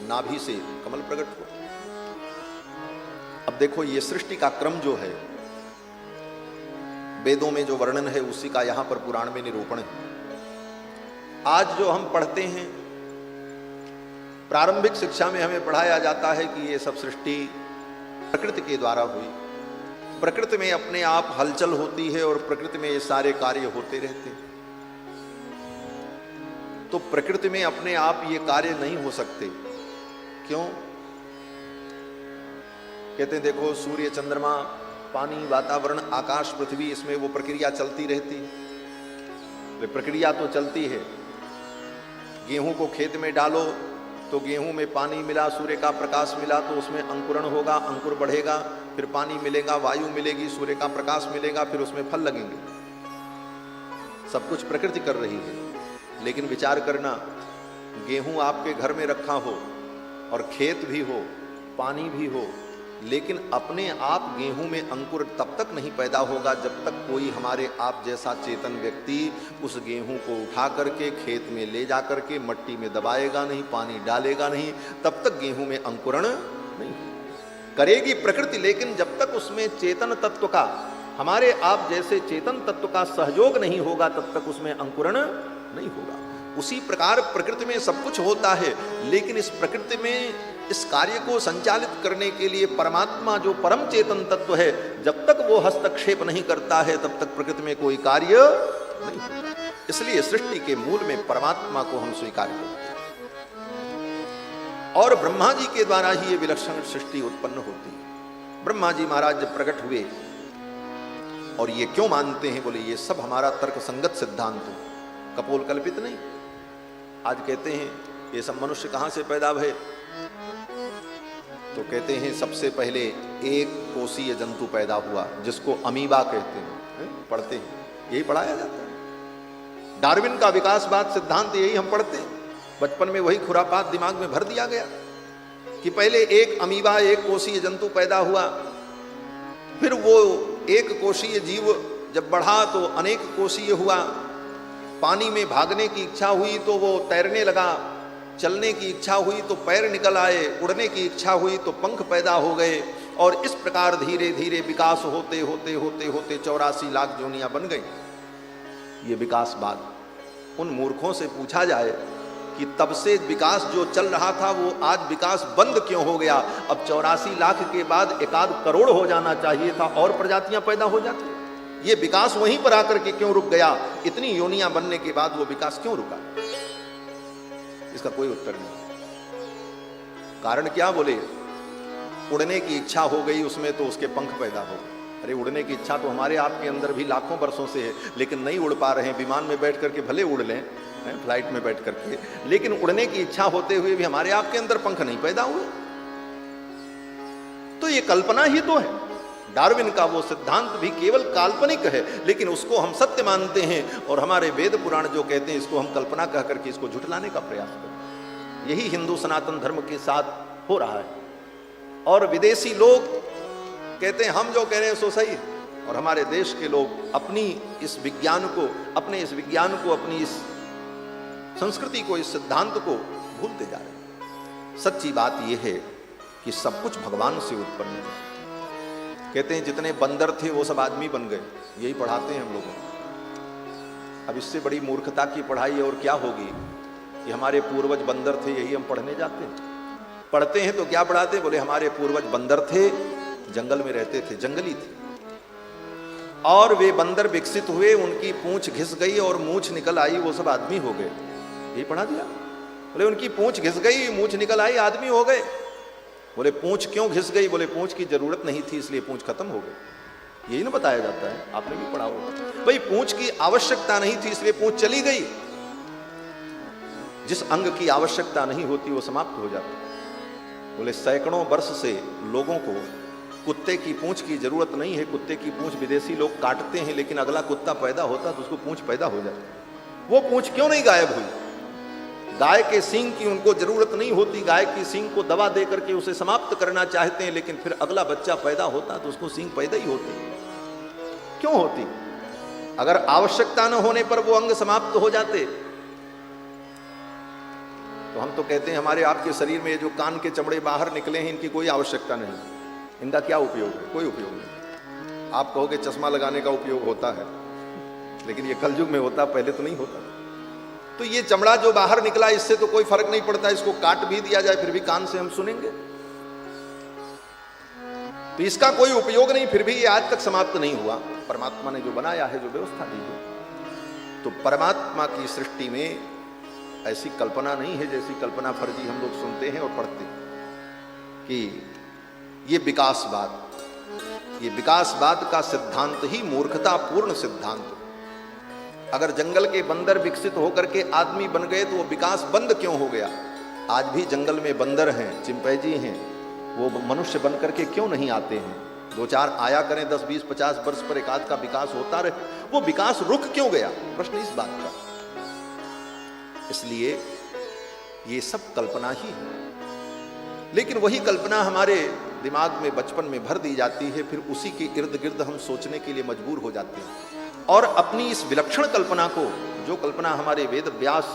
नाभि से कमल प्रकट हुआ। अब देखो ये सृष्टि का क्रम जो है, वेदों में जो वर्णन है उसी का यहां पर पुराण में निरूपण है। आज जो हम पढ़ते हैं, प्रारंभिक शिक्षा में हमें पढ़ाया जाता है कि ये सब सृष्टि प्रकृति के द्वारा हुई, प्रकृति में अपने आप हलचल होती है और प्रकृति में ये सारे कार्य होते रहते हैं। तो प्रकृति में अपने आप ये कार्य नहीं हो सकते। क्यों? कहते हैं देखो सूर्य, चंद्रमा, पानी, वातावरण, आकाश, पृथ्वी, इसमें वो प्रक्रिया चलती रहती है। प्रक्रिया तो चलती है। गेहूं को खेत में डालो तो गेहूं में पानी मिला, सूर्य का प्रकाश मिला तो उसमें अंकुरण होगा, अंकुर बढ़ेगा, फिर पानी मिलेगा, वायु मिलेगी, सूर्य का प्रकाश मिलेगा, फिर उसमें फल लगेंगे। सब कुछ प्रकृति कर रही है। लेकिन विचार करना, गेहूं आपके घर में रखा हो और खेत भी हो, पानी भी हो, लेकिन अपने आप गेहूं में अंकुर तब तक नहीं पैदा होगा जब तक कोई हमारे आप जैसा चेतन व्यक्ति उस गेहूं को उठा करके खेत में ले जा करके मट्टी में दबाएगा नहीं, पानी डालेगा नहीं, तब तक गेहूं में अंकुरण नहीं करेगी प्रकृति। लेकिन जब तक उसमें चेतन तत्व का, हमारे आप जैसे चेतन तत्व का सहयोग नहीं होगा तब तक उसमें अंकुरण नहीं होगा। उसी प्रकार प्रकृति में सब कुछ होता है, लेकिन इस प्रकृति में इस कार्य को संचालित करने के लिए परमात्मा जो परम चेतन तत्व है, जब तक वो हस्तक्षेप नहीं करता है तब तक प्रकृति में कोई कार्य नहीं होता। इसलिए सृष्टि के मूल में परमात्मा को हम स्वीकार करते हैं और ब्रह्मा जी के द्वारा ही ये विलक्षण सृष्टि उत्पन्न होती है। ब्रह्मा जी महाराज जब प्रकट हुए, और ये क्यों मानते हैं? बोले ये सब हमारा तर्क संगत सिद्धांत है, कपोल कल्पित नहीं। आज कहते हैं ये सब मनुष्य कहां से पैदा भये, तो कहते हैं सबसे पहले एक कोशीय जंतु पैदा हुआ जिसको अमीबा कहते हैं। पढ़ते हैं, यही पढ़ाया जाता है। डार्विन का विकासवाद सिद्धांत यही हम पढ़ते हैं। बचपन में वही खुरापात दिमाग में भर दिया गया कि पहले एक अमीबा, एक कोशीय जंतु पैदा हुआ, फिर वो एक कोशीय जीव जब बढ़ा तो अनेक कोशीय हुआ, पानी में भागने की इच्छा हुई तो वो तैरने लगा, चलने की इच्छा हुई तो पैर निकल आए, उड़ने की इच्छा हुई तो पंख पैदा हो गए, और इस प्रकार धीरे धीरे विकास होते होते होते होते 84 लाख जोनियां बन गई। ये विकासवाद, उन मूर्खों से पूछा जाए कि तब से विकास जो चल रहा था वो आज विकास बंद क्यों हो गया? अब 84 लाख के बाद 1 करोड़ हो जाना चाहिए था और प्रजातियां पैदा हो जाती। ये विकास वहीं पर आकर के क्यों रुक गया? इतनी योनियां बनने के बाद वो विकास क्यों रुका? इसका कोई उत्तर नहीं। कारण क्या? बोले उड़ने की इच्छा हो गई उसमें तो उसके पंख पैदा हो गए। अरे उड़ने की इच्छा तो हमारे आपके अंदर भी लाखों वर्षों से है, लेकिन नहीं उड़ पा रहे हैं। विमान में बैठ करके भले उड़ लें, फ्लाइट में बैठ करके, लेकिन उड़ने की इच्छा होते हुए भी हमारे आपके अंदर पंख नहीं पैदा हुए। तो ये कल्पना ही तो है। डार्विन का वो सिद्धांत भी केवल काल्पनिक है, लेकिन उसको हम सत्य मानते हैं, और हमारे वेद पुराण जो कहते हैं इसको हम कल्पना कह करके इसको झुठलाने का प्रयास करते हैं। यही हिंदू सनातन धर्म के साथ हो रहा है। और विदेशी लोग कहते हैं हम जो कह रहे हैं सो सही, और हमारे देश के लोग अपनी इस विज्ञान को, अपनी इस संस्कृति को, इस सिद्धांत को भूलते जा रहे हैं। सच्ची बात यह है कि सब कुछ भगवान से उत्पन्न है। कहते हैं जितने बंदर थे वो सब आदमी बन गए, यही पढ़ाते हैं हम लोग। अब इससे बड़ी मूर्खता की पढ़ाई और क्या होगी कि हमारे पूर्वज बंदर थे, यही हम पढ़ने जाते हैं। पढ़ते हैं तो क्या पढ़ाते हैं? बोले हमारे पूर्वज बंदर थे, जंगल में रहते थे, जंगली थे, और वे बंदर विकसित हुए, उनकी पूंछ घिस गई और मूंछ निकल आई, वो सब आदमी हो गए। यही पढ़ा दिया। बोले उनकी पूंछ घिस गई, मूंछ निकल आई, आदमी हो गए। बोले पूंछ क्यों घिस गई? बोले पूंछ की जरूरत नहीं थी इसलिए पूंछ खत्म हो गई। यही ना बताया जाता है, आपने भी पढ़ा होगा। भाई पूंछ की आवश्यकता नहीं थी इसलिए पूंछ चली गई। जिस अंग की आवश्यकता नहीं होती वो समाप्त हो जाता। बोले सैकड़ों वर्ष से लोगों को कुत्ते की पूंछ की जरूरत नहीं है। कुत्ते की पूंछ विदेशी लोग काटते हैं, लेकिन अगला कुत्ता पैदा होता तो उसको पूंछ पैदा हो जाती। वो पूंछ क्यों नहीं गायब हुई? गाय के सींग की उनको जरूरत नहीं होती, गाय की सींग को दबा दे करके उसे समाप्त करना चाहते हैं, लेकिन फिर अगला बच्चा पैदा होता तो उसको सींग पैदा ही होती। क्यों होती? अगर आवश्यकता न होने पर वो अंग समाप्त हो जाते तो हम तो कहते हैं हमारे आपके शरीर में ये जो कान के चमड़े बाहर निकले हैं इनकी कोई आवश्यकता नहीं, इनका क्या उपयोग है? कोई उपयोग नहीं। आप कहोगे चश्मा लगाने का उपयोग होता है, लेकिन ये कलयुग में होता, पहले तो नहीं होता। तो ये चमड़ा जो बाहर निकला इससे तो कोई फर्क नहीं पड़ता, इसको काट भी दिया जाए फिर भी कान से हम सुनेंगे। तो इसका कोई उपयोग नहीं, फिर भी ये आज तक समाप्त नहीं हुआ। परमात्मा ने जो बनाया है, जो व्यवस्था दी है, तो परमात्मा की सृष्टि में ऐसी कल्पना नहीं है जैसी कल्पना फर्जी हम लोग सुनते हैं और पढ़ते हैं कि ये विकासवाद का सिद्धांत ही मूर्खतापूर्ण सिद्धांत है। अगर जंगल के बंदर विकसित होकर के आदमी बन गए तो वो विकास बंद क्यों हो गया? आज भी जंगल में बंदर हैं, चिंपैंजी हैं, वो मनुष्य बन करके क्यों नहीं आते हैं? दो चार आया करें, 10 20 50 वर्ष पर एक आध का विकास होता रहे, वो विकास रुक क्यों गया? प्रश्न इस बात का। इसलिए ये सब कल्पना ही है, लेकिन वही कल्पना हमारे दिमाग में बचपन में भर दी जाती है, फिर उसी के इर्द गिर्द हम सोचने के लिए मजबूर हो जाते हैं और अपनी इस विलक्षण कल्पना को, जो कल्पना हमारे वेद व्यास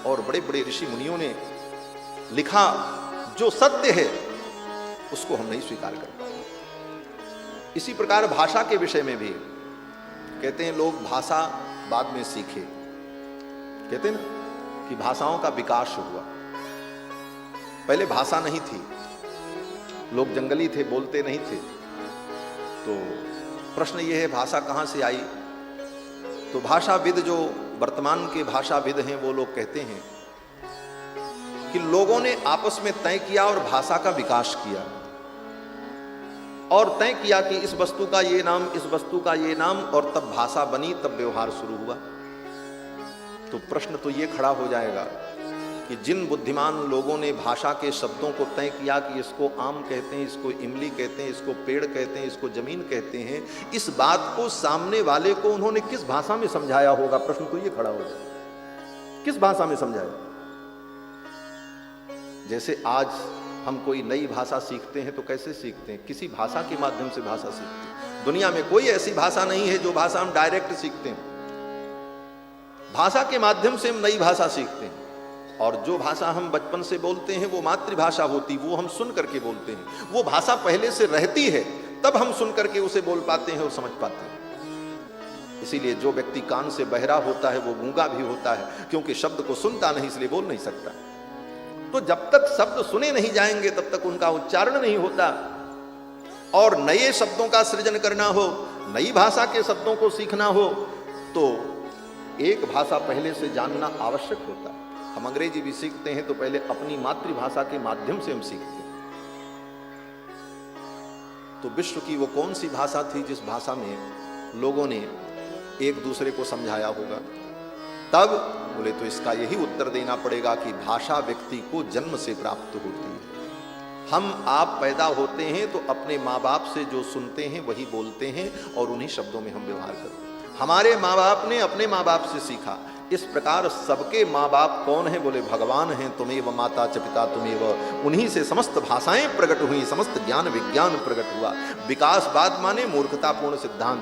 और बड़े बड़े ऋषि मुनियों ने लिखा, जो सत्य है, उसको हम नहीं स्वीकार कर पाते। इसी प्रकार भाषा के विषय में भी कहते हैं लोग भाषा बाद में सीखे, कहते हैं ना कि भाषाओं का विकास हुआ। पहले भाषा नहीं थी, लोग जंगली थे, बोलते नहीं थे। तो प्रश्न यह है भाषा कहां से आई? तो भाषाविद, जो वर्तमान के भाषाविद हैं, वो लोग कहते हैं कि लोगों ने आपस में तय किया और भाषा का विकास किया और तय किया कि इस वस्तु का ये नाम, इस वस्तु का ये नाम, और तब भाषा बनी, तब व्यवहार शुरू हुआ। तो प्रश्न तो ये खड़ा हो जाएगा कि जिन बुद्धिमान लोगों ने भाषा के शब्दों को तय किया कि इसको आम कहते हैं, इसको इमली कहते हैं, इसको पेड़ कहते हैं, इसको जमीन कहते हैं, इस बात को सामने वाले को उन्होंने किस भाषा में समझाया होगा? प्रश्न तो ये खड़ा हो जाएगा, किस भाषा में समझाया? जैसे आज हम कोई नई भाषा सीखते हैं तो कैसे सीखते हैं? किसी भाषा के माध्यम से भाषा सीखते हैं। दुनिया में कोई ऐसी भाषा नहीं है जो भाषा हम डायरेक्ट सीखते हैं। भाषा के माध्यम से हम नई भाषा सीखते हैं, और जो भाषा हम बचपन से बोलते हैं वो मातृभाषा होती, वो हम सुन करके बोलते हैं। वो भाषा पहले से रहती है, तब हम सुन करके उसे बोल पाते हैं और समझ पाते हैं। इसीलिए जो व्यक्ति कान से बहरा होता है वो गूंगा भी होता है, क्योंकि शब्द को सुनता नहीं, इसलिए बोल नहीं सकता। तो जब तक शब्द सुने नहीं जाएंगे तब तक उनका उच्चारण नहीं होता, और नए शब्दों का सृजन करना हो, नई भाषा के शब्दों को सीखना हो, तो एक भाषा पहले से जानना आवश्यक होता है। हम अंग्रेजी भी सीखते हैं तो पहले अपनी मातृभाषा के माध्यम से हम सीखते हैं। तो विश्व की वो कौन सी भाषा थी जिस भाषा में लोगों ने एक दूसरे को समझाया होगा? तब बोले तो इसका यही उत्तर देना पड़ेगा कि भाषा व्यक्ति को जन्म से प्राप्त होती है। हम आप पैदा होते हैं तो अपने माँ बाप से जो सुनते हैं वही बोलते हैं और उन्हीं शब्दों में हम व्यवहार करते हैं। हमारे माँ बाप ने अपने माँ बाप से सीखा। इस प्रकार सबके माँ बाप कौन है? बोले भगवान हैं। तुम्हें माता च पिता तुम्हें, उन्हीं से समस्त भाषाएं प्रकट हुई, समस्त ज्ञान विज्ञान प्रकट हुआ। विकासवाद माने मूर्खतापूर्ण सिद्धांत।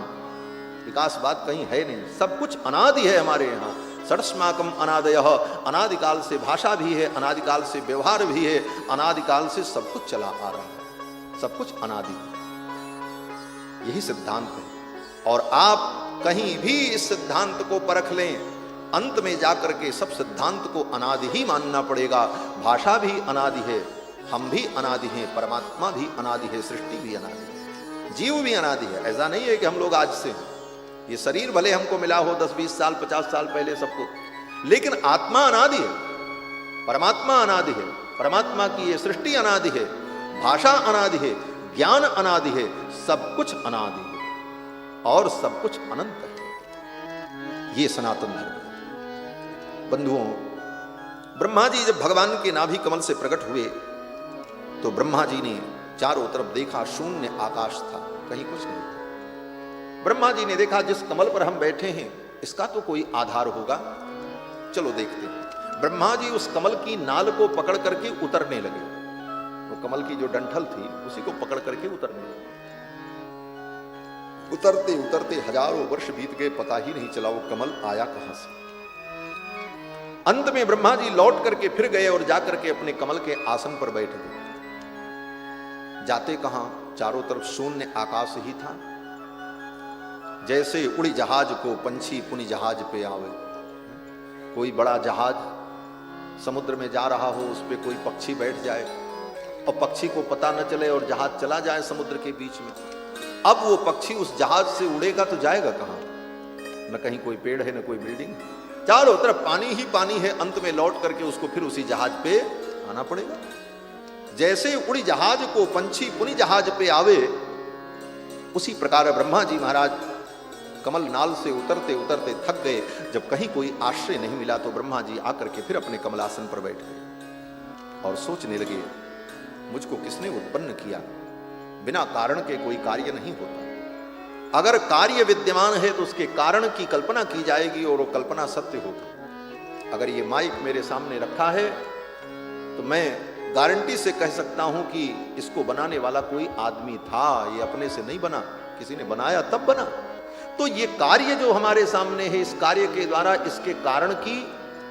विकासवाद कहीं है नहीं, सब कुछ अनादि है हमारे यहाँ। षट्स्माकम अनादयः, अनादिकाल से भाषा भी है, अनादिकाल से व्यवहार भी है, अनादिकाल से सब कुछ चला आ रहा है, सब कुछ अनादि है। यही सिद्धांत है। और आप कहीं भी इस सिद्धांत को परख लें, अंत में जाकर के सब सिद्धांत को अनादि ही मानना पड़ेगा। भाषा भी अनादि है, हम भी अनादि हैं, परमात्मा भी अनादि है, सृष्टि भी अनादि है, जीव भी अनादि है। ऐसा नहीं है कि हम लोग आज से हैं। ये शरीर भले हमको मिला हो 10 20 साल 50 साल पहले सबको, लेकिन आत्मा अनादि है, परमात्मा अनादि है। परमात्मा की ये सृष्टि अनादि है, भाषा अनादि है, ज्ञान अनादि है, सब कुछ अनादि है और सब कुछ अनंत है। ये सनातन धर्म है। बंधुओं, ब्रह्मा जी जब भगवान के नाभि कमल से प्रकट हुए तो ब्रह्मा जी ने चारों तरफ देखा, शून्य आकाश था, कहीं कुछ नहीं था। ब्रह्मा जी ने देखा जिस कमल पर हम बैठे हैं इसका तो कोई आधार होगा, चलो देखते हैं। ब्रह्मा जी उस कमल की नाल को पकड़ करके उतरने लगे। वो कमल की जो डंठल थी उसी को पकड़ करके उतरने लगे। उतरते उतरते हजारों वर्ष बीत गए, पता ही नहीं चला वो कमल आया कहां से। अंत में ब्रह्मा जी लौट करके फिर गए और जाकर के अपने कमल के आसन पर बैठ गए। जाते कहां, चारों तरफ शून्य आकाश ही था। जैसे उड़ी जहाज को पंछी पुनि जहाज पे आवे। कोई बड़ा जहाज समुद्र में जा रहा हो, उस पे कोई पक्षी बैठ जाए और पक्षी को पता न चले और जहाज चला जाए समुद्र के बीच में। अब वो पक्षी उस जहाज से उड़ेगा तो जाएगा कहां? न कहीं कोई पेड़ है, न कोई बिल्डिंग, चारों तरफ पानी ही पानी है। अंत में लौट करके उसको फिर उसी जहाज पे आना पड़ेगा। जैसे उड़ी जहाज को पंछी पुनि जहाज पे आवे, उसी प्रकार ब्रह्मा जी महाराज कमल नाल से उतरते उतरते थक गए। जब कहीं कोई आश्रय नहीं मिला तो ब्रह्मा जी आकर के फिर अपने कमलासन पर बैठ गए और सोचने लगे, मुझको किसने उत्पन्न किया? बिना कारण के कोई कार्य नहीं होता। अगर कार्य विद्यमान है तो उसके कारण की कल्पना की जाएगी और वो कल्पना सत्य होगी। अगर ये माइक मेरे सामने रखा है तो मैं गारंटी से कह सकता हूं कि इसको बनाने वाला कोई आदमी था, ये अपने से नहीं बना, किसी ने बनाया तब बना। तो ये कार्य जो हमारे सामने है, इस कार्य के द्वारा इसके कारण की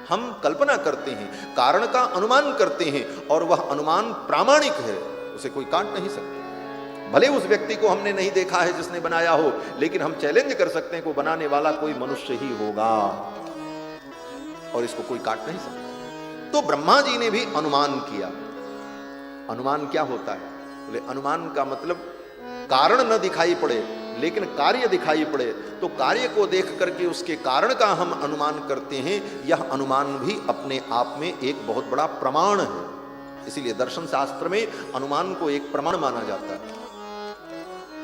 हम कल्पना करते हैं, कारण का अनुमान करते हैं और वह अनुमान प्रामाणिक है, उसे कोई काट नहीं सकता। भले उस व्यक्ति को हमने नहीं देखा है जिसने बनाया हो, लेकिन हम चैलेंज कर सकते हैं कि बनाने वाला कोई मनुष्य ही होगा और इसको कोई काट नहीं सकता। तो ब्रह्मा जी ने भी अनुमान किया। अनुमान क्या होता है? बोले अनुमान का मतलब कारण न दिखाई पड़े लेकिन कार्य दिखाई पड़े, तो कार्य को देख करके उसके कारण का हम अनुमान करते हैं। यह अनुमान भी अपने आप में एक बहुत बड़ा प्रमाण है। इसीलिए दर्शन शास्त्र में अनुमान को एक प्रमाण माना जाता है।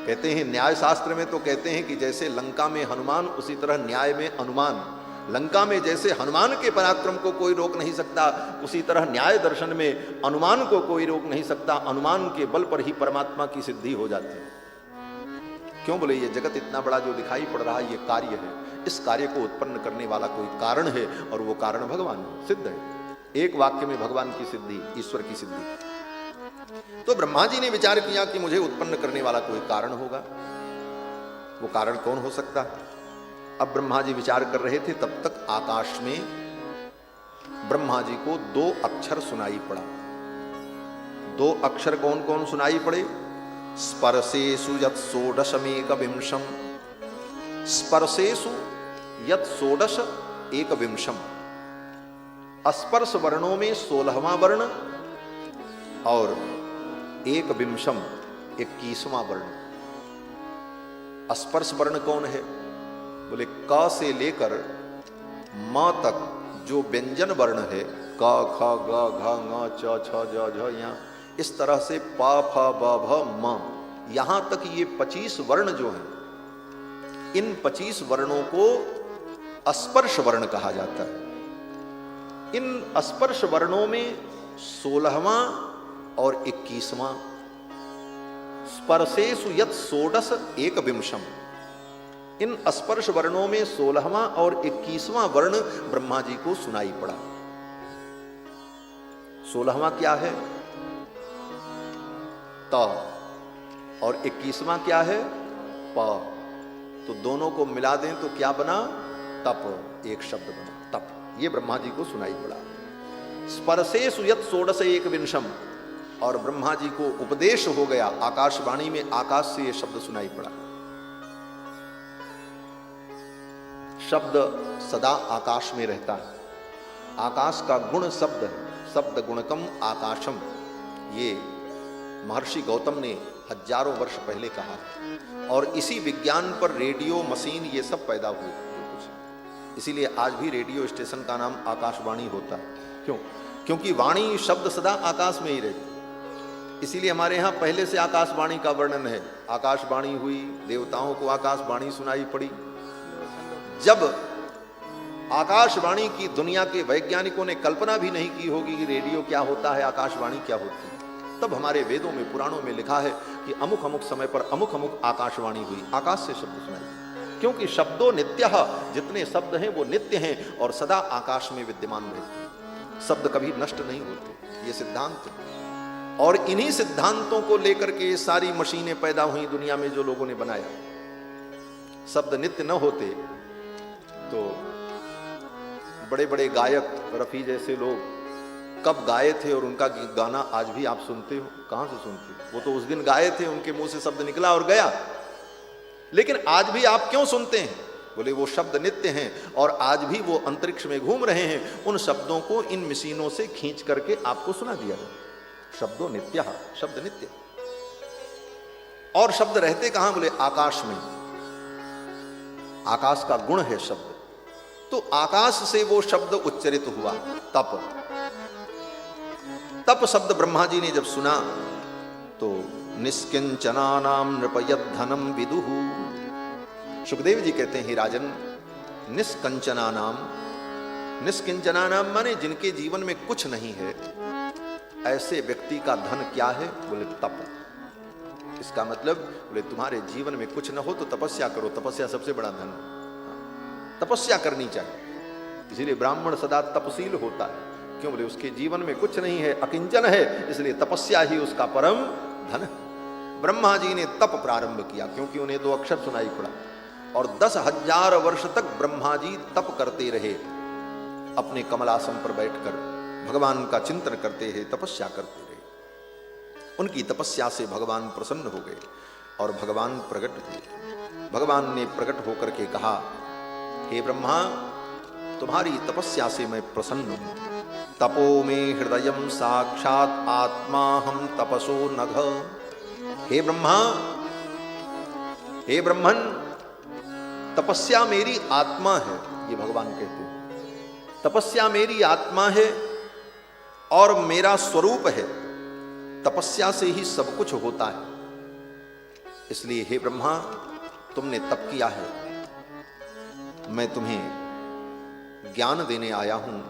कहते हैं न्याय शास्त्र में तो कहते हैं कि जैसे लंका में हनुमान उसी तरह न्याय में अनुमान। लंका में जैसे हनुमान के पराक्रम को कोई रोक नहीं सकता, उसी तरह न्याय दर्शन में अनुमान को कोई रोक नहीं सकता। अनुमान के बल पर ही परमात्मा की सिद्धि हो जाती है। क्यों? बोले ये जगत इतना बड़ा जो दिखाई पड़ रहा है ये कार्य है, इस कार्य को उत्पन्न करने वाला कोई कारण है और वो कारण भगवान है, सिद्ध है। एक वाक्य में भगवान की सिद्धि, ईश्वर की सिद्धि। तो ब्रह्मा जी ने विचार किया कि मुझे उत्पन्न करने वाला कोई कारण होगा। वो कारण कौन हो सकता? अब ब्रह्मा जी विचार कर रहे थे, तब तक आकाश में ब्रह्मा जी को 2 अक्षर सुनाई पड़ा। 2 अक्षर कौन कौन सुनाई पड़े? स्पर्शेषु यत् षोडशमेकविंशम्, स्पर्शेषु यत् षोडश एकविंशम्। स्पर्श वर्णों में 16वां वर्ण और एकविंशम 21वां वर्ण। स्पर्श वर्ण कौन है? बोले क से लेकर म तक जो व्यंजन वर्ण है, क ख ग घ ङ च छ ज झ, यहाँ इस तरह से प फ ब भ म, यहां तक ये 25 वर्ण जो हैं, इन 25 वर्णों को स्पर्श वर्ण कहा जाता है। इन स्पर्श वर्णों में 16वां और 21वां, स्पर्शेषु यत् षोडश एकविंशम, इन स्पर्श वर्णों में 16वां और 21वां वर्ण ब्रह्मा जी को सुनाई पड़ा। 16वां क्या है? त, और 21वां क्या है? प। तो दोनों को मिला दें तो क्या बना? तप। एक शब्द बना तप। ये ब्रह्मा जी को सुनाई पड़ा। स्पर्शेषु यत् षोडश एकविंशम, और ब्रह्मा जी को उपदेश हो गया, आकाशवाणी में आकाश से ये शब्द सुनाई पड़ा। शब्द सदा आकाश में रहता है। आकाश का गुण शब्द है, शब्द गुणकम आकाशम। ये महर्षि गौतम ने हजारों वर्ष पहले कहा, और इसी विज्ञान पर रेडियो, मशीन ये सब पैदा हुए कुछ। इसीलिए आज भी रेडियो स्टेशन का नाम आकाशवाणी होता है। क्यों? क्योंकि वाणी शब्द सदा आकाश में ही रहती। इसीलिए हमारे यहाँ पहले से आकाशवाणी का वर्णन है। आकाशवाणी हुई, देवताओं को आकाशवाणी सुनाई पड़ी। जब आकाशवाणी की दुनिया के वैज्ञानिकों ने कल्पना भी नहीं की होगी कि रेडियो क्या होता है, आकाशवाणी क्या होती है, तब हमारे वेदों में, पुराणों में लिखा है कि अमुक अमुक समय पर अमुक अमुक आकाशवाणी हुई, आकाश से शब्द सुनाई। क्योंकि शब्दों नित्यः, जितने शब्द हैं वो नित्य हैं और सदा आकाश में विद्यमान रहते हैं। शब्द कभी नष्ट नहीं होते, ये सिद्धांत है। और इन्हीं सिद्धांतों को लेकर के ये सारी मशीनें पैदा हुई दुनिया में जो लोगों ने बनाया। शब्द नित्य न होते तो बड़े बड़े गायक रफ़ी जैसे लोग कब गाए थे और उनका गाना आज भी आप सुनते हो? कहां से सुनते हो? वो तो उस दिन गाए थे, उनके मुंह से शब्द निकला और गया, लेकिन आज भी आप क्यों सुनते हैं? बोले वो शब्द नित्य हैं और आज भी वो अंतरिक्ष में घूम रहे हैं। उन शब्दों को इन मशीनों से खींच करके आपको सुना दिया गया। शब्दों नित्य, शब्द नित्य। और शब्द रहते कहां? बोले आकाश में। आकाश का गुण है शब्द। तो आकाश से वो शब्द उच्चरित हुआ, तप। तप शब्द ब्रह्मा जी ने जब सुना तो निष्किंचना नाम नृपयत धनम विदुहु। सुखदेव जी कहते हैं, राजन, निष्कंचना नाम, निष्किंचना नाम माने जिनके जीवन में कुछ नहीं है, ऐसे व्यक्ति का धन क्या है? बोले तप। इसका मतलब बोले तुम्हारे जीवन में कुछ न हो तो तपस्या करो, तपस्या सबसे बड़ा धन। तपस्या करनी चाहिए, इसीलिए ब्राह्मण सदा तपशील होता है। क्यों? बोले उसके जीवन में कुछ नहीं है, अकिंचन है, इसलिए तपस्या ही उसका परम धन। ब्रह्मा जी ने तप प्रारंभ किया क्योंकि उन्हें 2 अक्षर सुनाई पड़ा, और 10,000 वर्ष तक ब्रह्मा जी तप करते रहे। अपने कमलासन पर बैठकर भगवान का चिंतन करते रहे, तपस्या करते रहे। उनकी तपस्या से भगवान प्रसन्न हो गए और भगवान प्रकट हुए। भगवान ने प्रकट होकर के कहा, हे ब्रह्मा, तुम्हारी तपस्या से मैं प्रसन्न हूं। तपो में हृदयम साक्षात आत्मा हम तपसो नघ। हे ब्रह्मा, हे ब्रह्मन, तपस्या मेरी आत्मा है, ये भगवान कहते हैं। तपस्या मेरी आत्मा है और मेरा स्वरूप है। तपस्या से ही सब कुछ होता है। इसलिए हे ब्रह्मा, तुमने तप किया है, मैं तुम्हें ज्ञान देने आया हूं।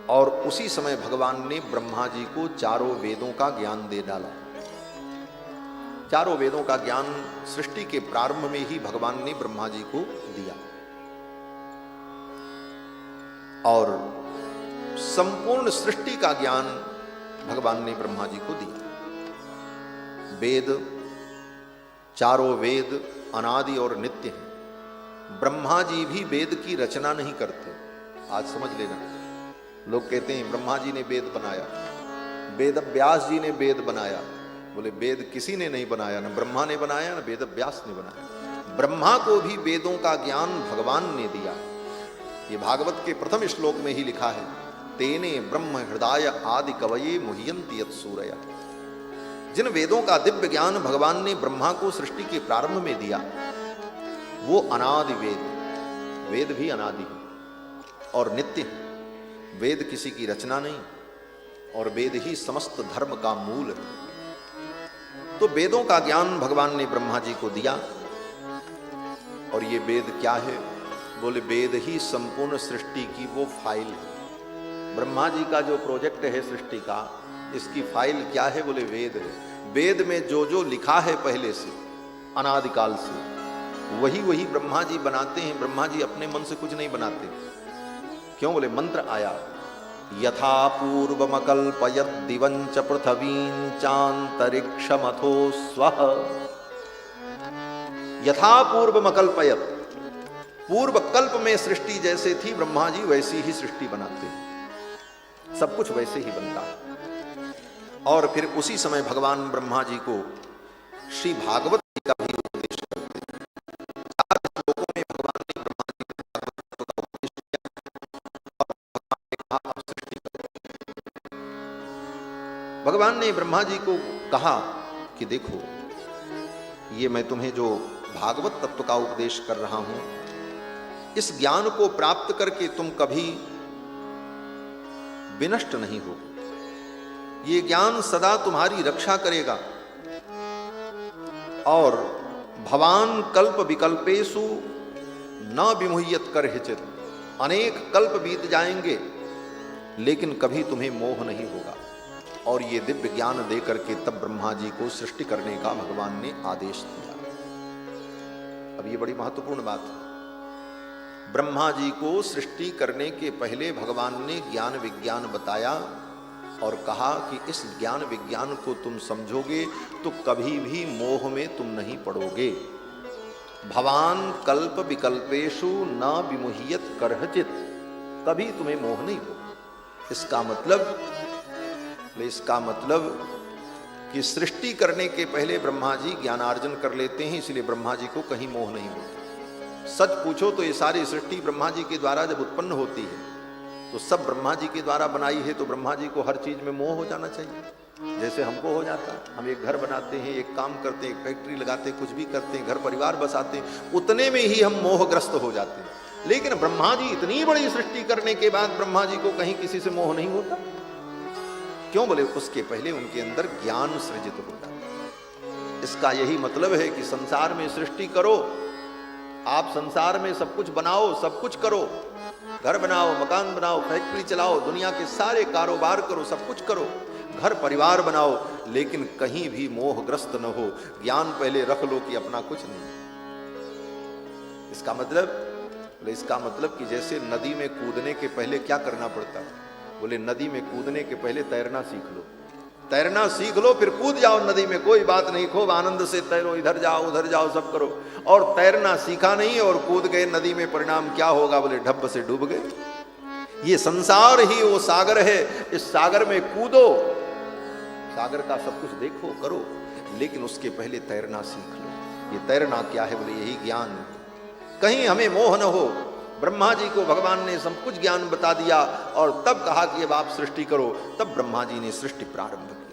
और उसी समय भगवान ने ब्रह्मा जी को चारों वेदों का ज्ञान दे डाला। चारों वेदों का ज्ञान सृष्टि के प्रारंभ में ही भगवान ने ब्रह्मा जी को दिया, और संपूर्ण सृष्टि का ज्ञान भगवान ने ब्रह्मा जी को दिया। वेद, चारों वेद अनादि और नित्य हैं। ब्रह्मा जी भी वेद की रचना नहीं करते। आज समझ लेना, लोग कहते हैं ब्रह्मा जी ने वेद बनाया, वेद व्यास जी ने वेद बनाया। बोले वेद किसी ने नहीं बनाया, ना ब्रह्मा ने बनाया, ना वेद व्यास ने बनाया। ब्रह्मा को भी वेदों का ज्ञान भगवान ने दिया। ये भागवत के प्रथम श्लोक में ही लिखा है, तेने ब्रह्म हृदय आदि कवये मुह्यन्ति यत् सूरय। जिन वेदों का दिव्य ज्ञान भगवान ने ब्रह्मा को सृष्टि के प्रारंभ में दिया, वो अनादि वेद। वेद भी अनादि है और नित्य है। वेद किसी की रचना नहीं, और वेद ही समस्त धर्म का मूल है। तो वेदों का ज्ञान भगवान ने ब्रह्मा जी को दिया। और ये वेद क्या है? बोले वेद ही संपूर्ण सृष्टि की वो फाइल है। ब्रह्मा जी का जो प्रोजेक्ट है सृष्टि का, इसकी फाइल क्या है? बोले वेद है। वेद में जो जो लिखा है पहले से, अनादिकाल से, वही वही ब्रह्मा जी बनाते हैं। ब्रह्मा जी अपने मन से कुछ नहीं बनाते। क्यों? बोले मंत्र आया, यथा पूर्वमकल्पयत् दिवं च पृथ्वीं चान्तरिक्षमथो स्वः। यथा पूर्वमकल्पयत्, पूर्व कल्प में सृष्टि जैसे थी ब्रह्मा जी वैसी ही सृष्टि बनाते हैं। सब कुछ वैसे ही बनता है। और फिर उसी समय भगवान ब्रह्मा जी को श्री भागवत जी का भी उपदेश करते हैं। 4 श्लोकों में भगवान ने ब्रह्मा जी को भागवत का उपदेश किया और भगवान ने कहा अब सृष्टि करो। भगवान ने ब्रह्मा जी को कहा कि देखो, ये मैं तुम्हें जो भागवत तत्व का उपदेश कर रहा हूं, इस ज्ञान को प्राप्त करके तुम कभी विनष्ट नहीं हो। ये ज्ञान सदा तुम्हारी रक्षा करेगा। और भवान कल्प विकल्पेषु न विमुह्यत करहिचित। अनेक कल्प बीत जाएंगे लेकिन कभी तुम्हें मोह नहीं होगा। और ये दिव्य ज्ञान दे करके तब ब्रह्मा जी को सृष्टि करने का भगवान ने आदेश दिया। अब ये बड़ी महत्वपूर्ण बात है। ब्रह्मा जी को सृष्टि करने के पहले भगवान ने ज्ञान विज्ञान बताया और कहा कि इस ज्ञान विज्ञान को तुम समझोगे तो कभी भी मोह में तुम नहीं पड़ोगे। भवान कल्प विकल्पेषु न विमुह्यत करहिचित। कभी तुम्हें मोह नहीं हो। इसका मतलब कि सृष्टि करने के पहले ब्रह्मा जी ज्ञानार्जन कर लेते हैं, इसलिए ब्रह्मा जी को कहीं मोह नहीं होता। सच पूछो तो ये सारी सृष्टि ब्रह्मा जी के द्वारा जब उत्पन्न होती है तो सब ब्रह्मा जी के द्वारा बनाई है, तो ब्रह्मा जी को हर चीज में मोह हो जाना चाहिए। जैसे हमको हो जाता है, हम एक घर बनाते हैं, एक काम करते हैं, एक फैक्ट्री लगाते हैं, कुछ भी करते हैं, घर परिवार बसाते हैं, उतने में ही हम मोहग्रस्त हो जाते हैं। लेकिन ब्रह्मा जी इतनी बड़ी सृष्टि करने के बाद ब्रह्मा जी को कहीं किसी से मोह नहीं होता। क्यों? बोले उसके पहले उनके अंदर ज्ञान सृजित होता है। इसका यही मतलब है कि संसार में सृष्टि करो, आप संसार में सब कुछ बनाओ, सब कुछ करो, घर बनाओ, मकान बनाओ, फैक्ट्री चलाओ, दुनिया के सारे कारोबार करो, सब कुछ करो, घर परिवार बनाओ, लेकिन कहीं भी मोहग्रस्त न हो। ज्ञान पहले रख लो कि अपना कुछ नहीं। इसका मतलब कि जैसे नदी में कूदने के पहले क्या करना पड़ता है? बोले नदी में कूदने के पहले तैरना सीख लो। तैरना सीख लो फिर कूद जाओ नदी में, कोई बात नहीं, खूब आनंद से तैरो, इधर जाओ उधर जाओ, सब करो। और तैरना सीखा नहीं और कूद गए नदी में, परिणाम क्या होगा? बोले ढब्ब से डूब गए। ये संसार ही वो सागर है, इस सागर में कूदो, सागर का सब कुछ देखो करो, लेकिन उसके पहले तैरना सीख लो। ये तैरना क्या है? बोले यही ज्ञान है। कहीं हमें मोह न हो। ब्रह्मा जी को भगवान ने सब कुछ ज्ञान बता दिया और तब कहा कि अब आप सृष्टि करो, तब ब्रह्मा जी ने सृष्टि प्रारंभ की।